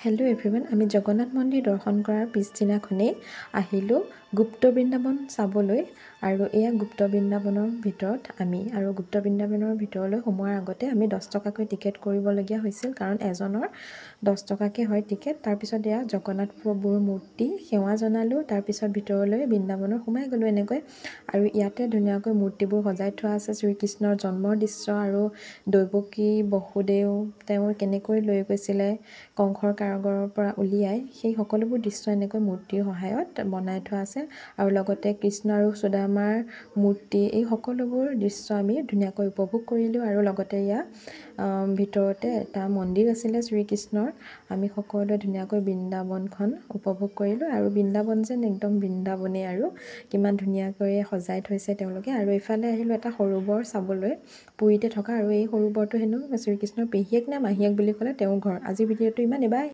Hello' everyone, আমি জগন্নাথ মন্দিৰ দৰ্শন কৰাৰ পিছদিনাখনেই আহিলোঁ গুপ্ত বৃন্দাবন চাবলৈ। আৰু এয়া গুপ্ত বৃন্দাবনৰ ভিতৰত গুপ্ত বৃন্দাবনৰ ভিতৰলৈ সোমোৱাৰ আগতে আমি 10 টকাকৈ টিকেট কৰিবলগীয়া হৈছিল, কাৰণ এজনৰ 10 টকাকৈ হয় টিকেট। তাৰপিছত এয়া জগন্নাথ প্ৰভুৰ মূৰ্তি সেৱা জনালোঁ, তাৰপিছত ভিতৰলৈ বৃন্দাবনত সোমাই গ'লোঁ এনেকৈ। আৰু ইয়াতে ধুনীয়াকৈ মূৰ্তিবোৰ সজাই থোৱা আছে, শ্ৰীকৃষ্ণৰ জন্মৰ দৃশ্য আৰু দৈৱকী বসুদেৱ তেওঁ কেনেকৈ লৈ গৈছিলে কংসৰ কাৰাগাৰৰ পৰা উলিয়াই, সেই সকলোবোৰ দৃশ্য এনেকৈ মূৰ্তিৰ সহায়ত বনাই থোৱা আছে। আৰু লগতে কৃষ্ণ আৰু সুদামাৰ মূৰ্তি, এই সকলোবোৰ দৃশ্য আমি ধুনীয়াকৈ উপভোগ কৰিলোঁ। আৰু লগতে ভিতৰতে এটা মন্দিৰ আছিলে শ্ৰীকৃষ্ণৰ। আমি সকলোৱে ধুনীয়াকৈ বৃন্দাবনখন উপভোগ কৰিলোঁ। আৰু বৃন্দাবন যেন একদম বৃন্দাবনেই, আৰু কিমান ধুনীয়াকৈ সজাই থৈছে তেওঁলোকে। আৰু এইফালে আহিলোঁ এটা সৰোবৰ চাবলৈ, পুৰীতে থকা। আৰু এই সৰোবৰটো হেনো শ্ৰীকৃষ্ণৰ পেহীয়েক নে মাহীয়েক বুলি ক'লে তেওঁৰ ঘৰ। আজিৰ ভিডিঅ'টো ইমানেই, বাই।